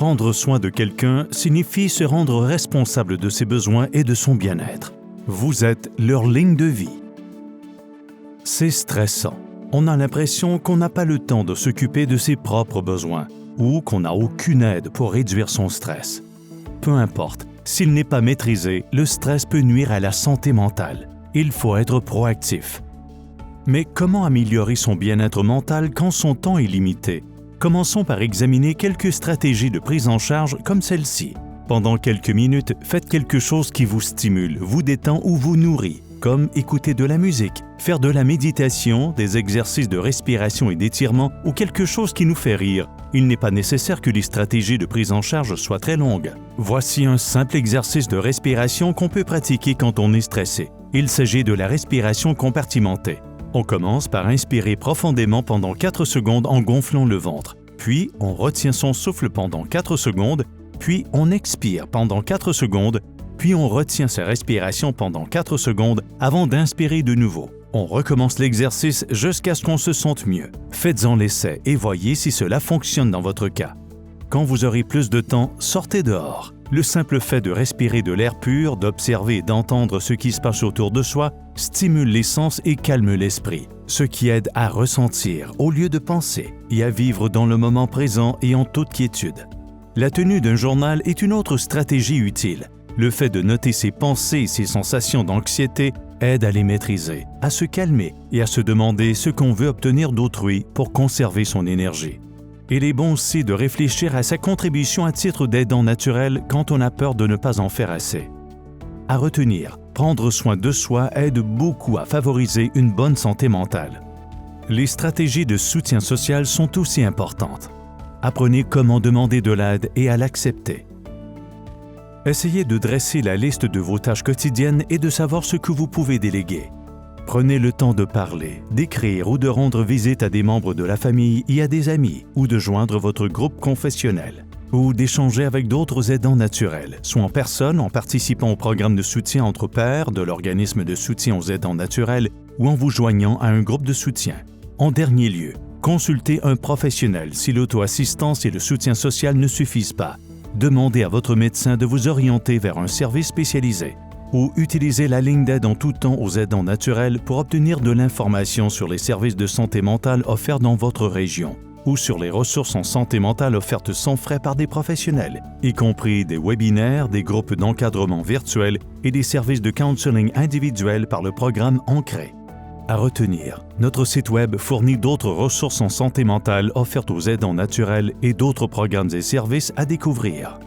Prendre soin de quelqu'un signifie se rendre responsable de ses besoins et de son bien-être. Vous êtes leur ligne de vie. C'est stressant. On a l'impression qu'on n'a pas le temps de s'occuper de ses propres besoins ou qu'on n'a aucune aide pour réduire son stress. Peu importe, s'il n'est pas maîtrisé, le stress peut nuire à la santé mentale. Il faut être proactif. Mais comment améliorer son bien-être mental quand son temps est limité? Commençons par examiner quelques stratégies de prise en charge comme celle-ci. Pendant quelques minutes, faites quelque chose qui vous stimule, vous détend ou vous nourrit, comme écouter de la musique, faire de la méditation, des exercices de respiration et d'étirement ou quelque chose qui nous fait rire. Il n'est pas nécessaire que les stratégies de prise en charge soient très longues. Voici un simple exercice de respiration qu'on peut pratiquer quand on est stressé. Il s'agit de la respiration compartimentée. On commence par inspirer profondément pendant 4 secondes en gonflant le ventre. Puis, on retient son souffle pendant 4 secondes. Puis, on expire pendant 4 secondes. Puis, on retient sa respiration pendant 4 secondes avant d'inspirer de nouveau. On recommence l'exercice jusqu'à ce qu'on se sente mieux. Faites-en l'essai et voyez si cela fonctionne dans votre cas. Quand vous aurez plus de temps, sortez dehors. Le simple fait de respirer de l'air pur, d'observer et d'entendre ce qui se passe autour de soi stimule les sens et calme l'esprit, ce qui aide à ressentir au lieu de penser et à vivre dans le moment présent et en toute quiétude. La tenue d'un journal est une autre stratégie utile. Le fait de noter ses pensées et ses sensations d'anxiété aide à les maîtriser, à se calmer et à se demander ce qu'on veut obtenir d'autrui pour conserver son énergie. Il est bon aussi de réfléchir à sa contribution à titre d'aidant naturel quand on a peur de ne pas en faire assez. À retenir, prendre soin de soi aide beaucoup à favoriser une bonne santé mentale. Les stratégies de soutien social sont aussi importantes. Apprenez comment demander de l'aide et à l'accepter. Essayez de dresser la liste de vos tâches quotidiennes et de savoir ce que vous pouvez déléguer. Prenez le temps de parler, d'écrire ou de rendre visite à des membres de la famille et à des amis, ou de joindre votre groupe confessionnel, ou d'échanger avec d'autres aidants naturels, soit en personne en participant au programme de soutien entre pairs de l'organisme de soutien aux aidants naturels ou en vous joignant à un groupe de soutien. En dernier lieu, consultez un professionnel si l'auto-assistance et le soutien social ne suffisent pas. Demandez à votre médecin de vous orienter vers un service spécialisé. Ou utilisez la ligne d'aide en tout temps aux aidants naturels pour obtenir de l'information sur les services de santé mentale offerts dans votre région ou sur les ressources en santé mentale offertes sans frais par des professionnels, y compris des webinaires, des groupes d'encadrement virtuels et des services de counseling individuels par le programme Ancré. À retenir, notre site web fournit d'autres ressources en santé mentale offertes aux aidants naturels et d'autres programmes et services à découvrir.